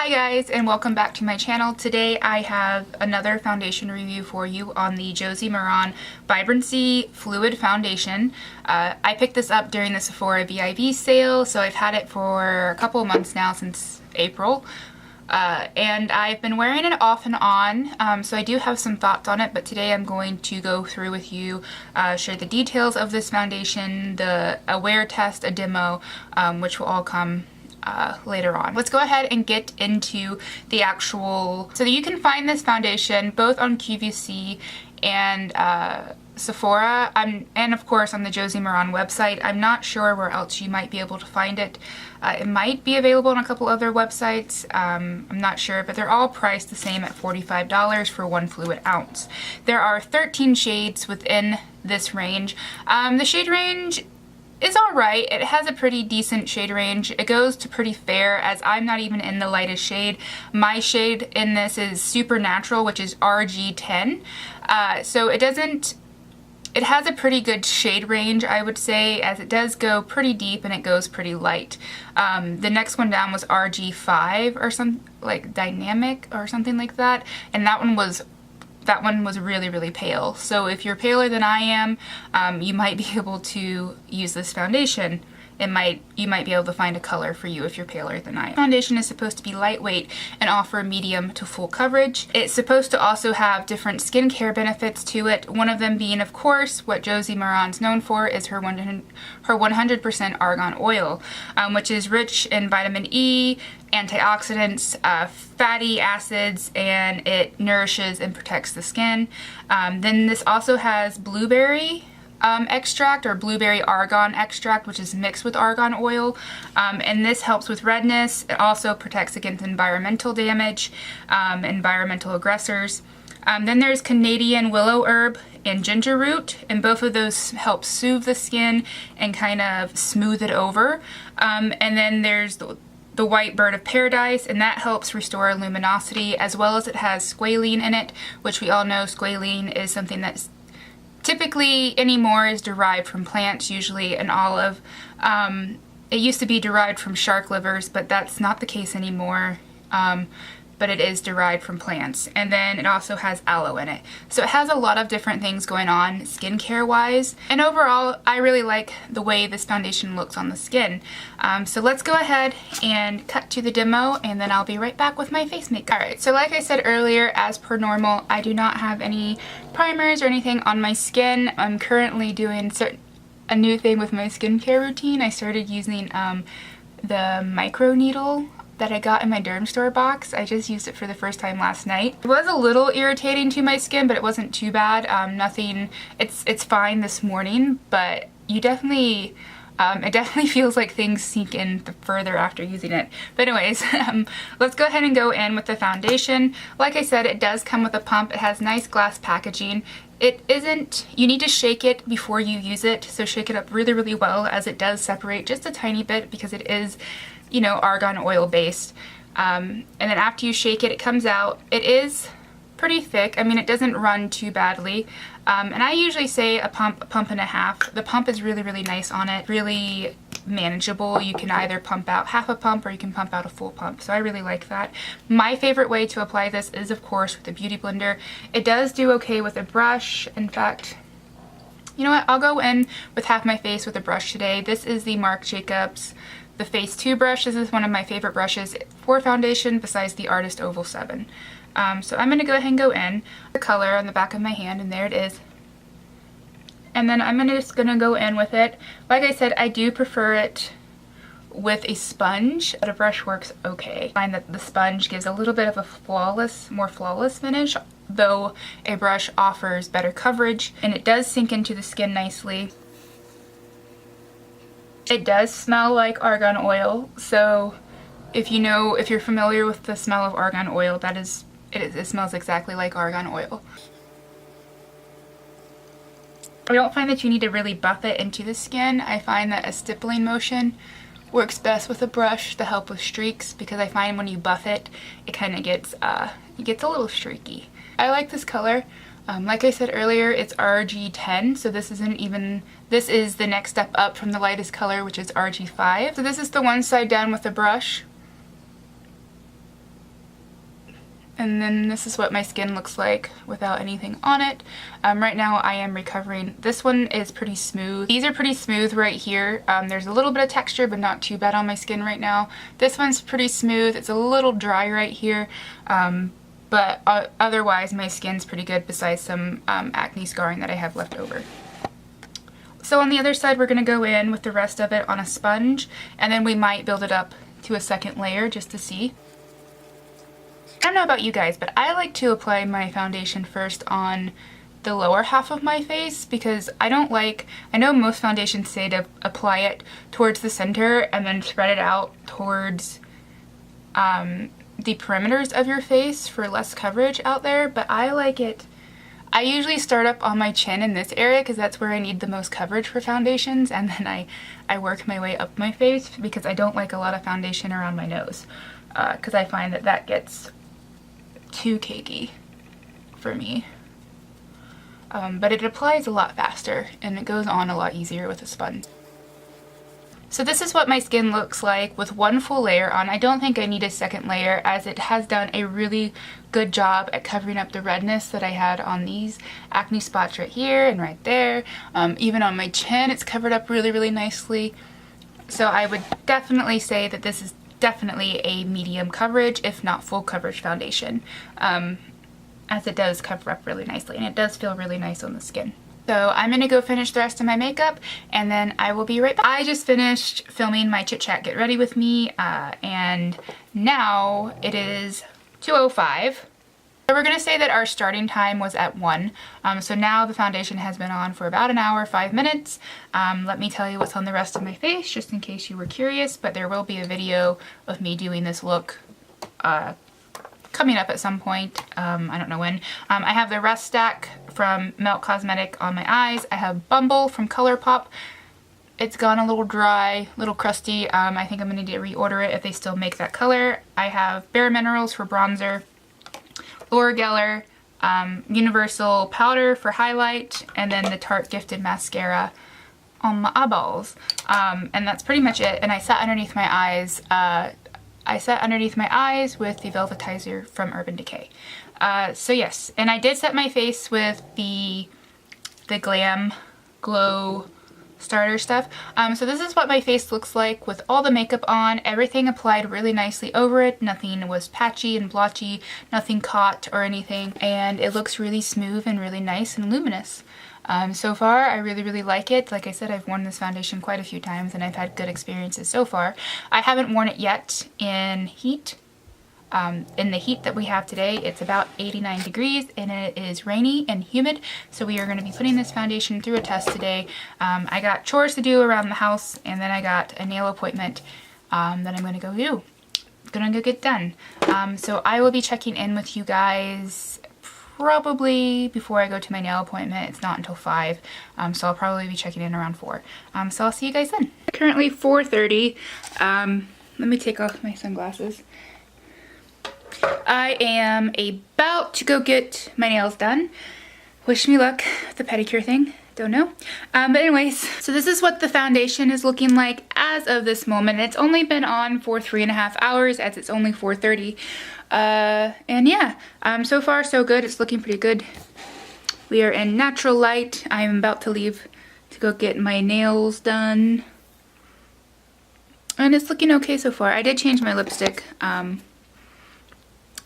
Hi guys, and welcome back to my channel. Today I have another foundation review for you on the Josie Maran Vibrancy Fluid Foundation. I picked this up during the Sephora VIB sale, so I've had it for a couple of months now, since April. And I've been wearing it off and on, so I do have some thoughts on it, but today I'm going to go through with you, share the details of this foundation, a wear test, a demo, which will all come later on. Let's go ahead and get into the actual, so that you can find this foundation both on QVC and Sephora, and of course on the Josie Maran website. I'm not sure where else you might be able to find it. It might be available on a couple other websites, I'm not sure, but they're all priced the same at $45 for 1 fluid ounce. There are 13 shades within this range. The shade range is alright. It has a pretty decent shade range. It goes to pretty fair, as I'm not even in the lightest shade. My shade in this is Supernatural, which is RG10. So it has a pretty good shade range, I would say, as it does go pretty deep and it goes pretty light. The next one down was RG5 or something like Dynamic or something like that, and that one was really, really pale. So if you're paler than I am, you might be able to use this foundation. You might be able to find a color for you if you're paler than I am. Foundation is supposed to be lightweight and offer medium to full coverage. It's supposed to also have different skincare benefits to it. One of them being, of course, what Josie Maran's known for is her 100% argan oil, which is rich in vitamin E, antioxidants, fatty acids, and it nourishes and protects the skin. Then this also has blueberry extract, or blueberry argan extract, which is mixed with argan oil, and this helps with redness. It also protects against environmental damage, environmental aggressors. Then there's Canadian willow herb and ginger root, and both of those help soothe the skin and kind of smooth it over. And then there's the white bird of paradise, and that helps restore luminosity, as well as it has squalene in it, which we all know squalene is something that's typically anymore is derived from plants, usually an olive. It used to be derived from shark livers, but that's not the case anymore. But it is derived from plants. And then it also has aloe in it. So it has a lot of different things going on skincare wise. And overall, I really like the way this foundation looks on the skin. So let's go ahead and cut to the demo, and then I'll be right back with my face makeup. Alright, so like I said earlier, as per normal, I do not have any primers or anything on my skin. I'm currently doing a new thing with my skincare routine. I started using the micro needle that I got in my derm store box. I just used it for the first time last night. It was a little irritating to my skin, but it wasn't too bad. It's fine this morning, but you definitely, it definitely feels like things sink in further after using it. But anyways, let's go ahead and go in with the foundation. Like I said, it does come with a pump. It has nice glass packaging. You need to shake it before you use it, so shake it up really, really well, as it does separate just a tiny bit because it is, you know, argan oil based. And then after you shake it, it comes out. It is pretty thick. I mean, it doesn't run too badly. And I usually say a pump and a half. The pump is really, really nice on it. Really manageable. You can either pump out half a pump or you can pump out a full pump. So I really like that. My favorite way to apply this is, of course, with a beauty blender. It does do okay with a brush. In fact, you know what? I'll go in with half my face with a brush today. This is the Marc Jacobs the Face 2 brush. This is one of my favorite brushes for foundation besides the Artist Oval 7. So I'm going to go ahead and go in the color on the back of my hand, and there it is. And then I'm just going to go in with it. Like I said, I do prefer it with a sponge, but a brush works okay. I find that the sponge gives a little bit of a more flawless finish, though a brush offers better coverage, and it does sink into the skin nicely. It does smell like argan oil, so if you're familiar with the smell of argan oil, it smells exactly like argan oil. I don't find that you need to really buff it into the skin. I find that a stippling motion works best with a brush to help with streaks, because I find when you buff it, it kind of gets a little streaky. I like this color. Like I said earlier, it's RG10, so this is the next step up from the lightest color, which is RG5. So this is the one side down with the brush. And then this is what my skin looks like without anything on it. Right now I am recovering. This one is pretty smooth. These are pretty smooth right here. There's a little bit of texture, but not too bad on my skin right now. This one's pretty smooth. It's a little dry right here. But otherwise my skin's pretty good besides some acne scarring that I have left over. So on the other side we're going to go in with the rest of it on a sponge, and then we might build it up to a second layer just to see. I don't know about you guys, but I like to apply my foundation first on the lower half of my face because I know most foundations say to apply it towards the center and then spread it out towards the perimeters of your face for less coverage out there, but I like it. I usually start up on my chin in this area because that's where I need the most coverage for foundations, and then I work my way up my face because I don't like a lot of foundation around my nose because I find that gets too cakey for me. But it applies a lot faster and it goes on a lot easier with a sponge. So this is what my skin looks like with one full layer on. I don't think I need a second layer as it has done a really good job at covering up the redness that I had on these acne spots right here and right there. Even on my chin it's covered up really, really nicely. So I would definitely say that this is definitely a medium coverage, if not full coverage foundation, as it does cover up really nicely and it does feel really nice on the skin. So I'm gonna go finish the rest of my makeup and then I will be right back. I just finished filming my Chit Chat Get Ready With Me and now it is 2:05. So we're gonna say that our starting time was at 1. So now the foundation has been on for about an hour, 5 minutes. Let me tell you what's on the rest of my face, just in case you were curious, but there will be a video of me doing this look coming up at some point. I don't know when. I have the Rust Stack from Melt Cosmetic on my eyes. I have Bumble from ColourPop. It's gone a little dry, a little crusty. I think I'm gonna need to reorder it if they still make that color. I have Bare Minerals for bronzer. Laura Geller Universal Powder for highlight, and then the Tarte Gifted Mascara on my eyeballs. And that's pretty much it. And I set underneath my eyes. With the Velvetizer from Urban Decay. So yes, and I did set my face with the Glam Glow starter stuff. So this is what my face looks like with all the makeup on, everything applied really nicely over it, nothing was patchy and blotchy, nothing caught or anything, and it looks really smooth and really nice and luminous. So far I really, really like it. Like I said, I've worn this foundation quite a few times and I've had good experiences so far. I haven't worn it yet in heat. In the heat that we have today, it's about 89 degrees and it is rainy and humid, so we are going to be putting this foundation through a test today. I got chores to do around the house, and then I got a nail appointment that I'm going to go do. Gonna go get done. So I will be checking in with you guys probably before I go to my nail appointment. It's not until 5, so I'll probably be checking in around 4. So I'll see you guys then. Currently 4:30. Let me take off my sunglasses. I am about to go get my nails done. Wish me luck with the pedicure thing. Don't know. But anyways, so this is what the foundation is looking like as of this moment. It's only been on for 3.5 hours as it's only 4:30. And yeah, so far so good. It's looking pretty good. We are in natural light. I am about to leave to go get my nails done. And it's looking okay so far. I did change my lipstick.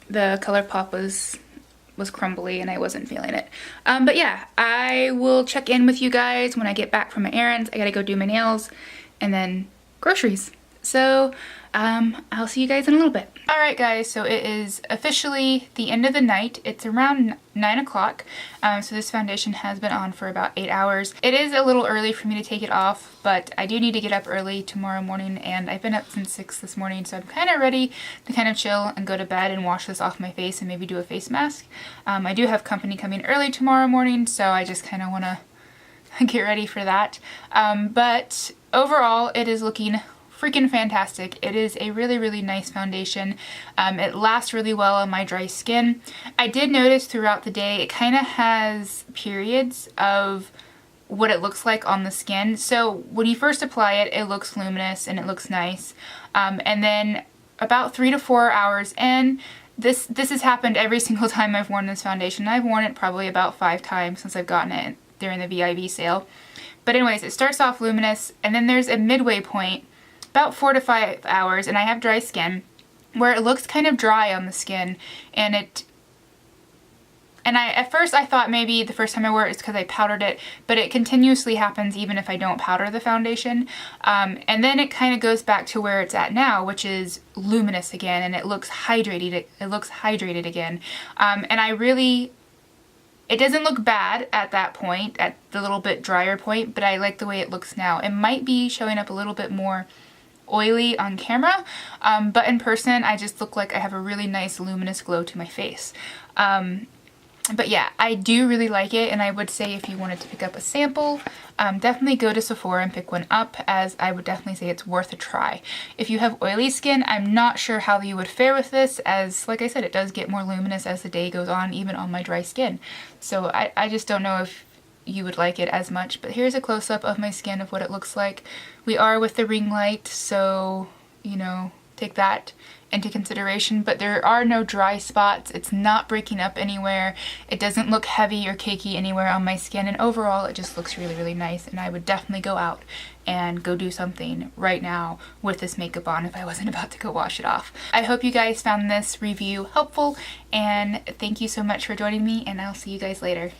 The ColourPop was crumbly and I wasn't feeling it. But yeah, I will check in with you guys when I get back from my errands. I gotta go do my nails and then groceries. So I'll see you guys in a little bit. Alright guys, so it is officially the end of the night. It's around 9 o'clock. So this foundation has been on for about 8 hours. It is a little early for me to take it off, but I do need to get up early tomorrow morning, and I've been up since 6 this morning, so I'm kind of ready to kind of chill and go to bed and wash this off my face and maybe do a face mask. I do have company coming early tomorrow morning, so I just kind of want to get ready for that. But overall, it is looking freaking fantastic. It is a really, really nice foundation. It lasts really well on my dry skin. I did notice throughout the day it kind of has periods of what it looks like on the skin. So when you first apply it, it looks luminous and it looks nice. And then about 3 to 4 hours in, This has happened every single time I've worn this foundation. I've worn it probably about 5 times since I've gotten it during the VIV sale. But anyways, it starts off luminous, and then there's a midway point, about 4 to 5 hours, and I have dry skin, where it looks kind of dry on the skin, and at first I thought maybe the first time I wore it is because I powdered it, but it continuously happens even if I don't powder the foundation. And then it kind of goes back to where it's at now, which is luminous again, and it looks hydrated. It looks hydrated again. And it doesn't look bad at that point, at the little bit drier point, but I like the way it looks now. It might be showing up a little bit more oily on camera, but in person I just look like I have a really nice luminous glow to my face. But yeah, I do really like it, and I would say if you wanted to pick up a sample, definitely go to Sephora and pick one up, as I would definitely say it's worth a try. If you have oily skin, I'm not sure how you would fare with this, as like I said, it does get more luminous as the day goes on, even on my dry skin. So I just don't know if you would like it as much, but here's a close-up of my skin of what it looks like. We are with the ring light, so, you know, take that into consideration, but there are no dry spots. It's not breaking up anywhere. It doesn't look heavy or cakey anywhere on my skin, and overall it just looks really, really nice, and I would definitely go out and go do something right now with this makeup on if I wasn't about to go wash it off. I hope you guys found this review helpful, and thank you so much for joining me, and I'll see you guys later.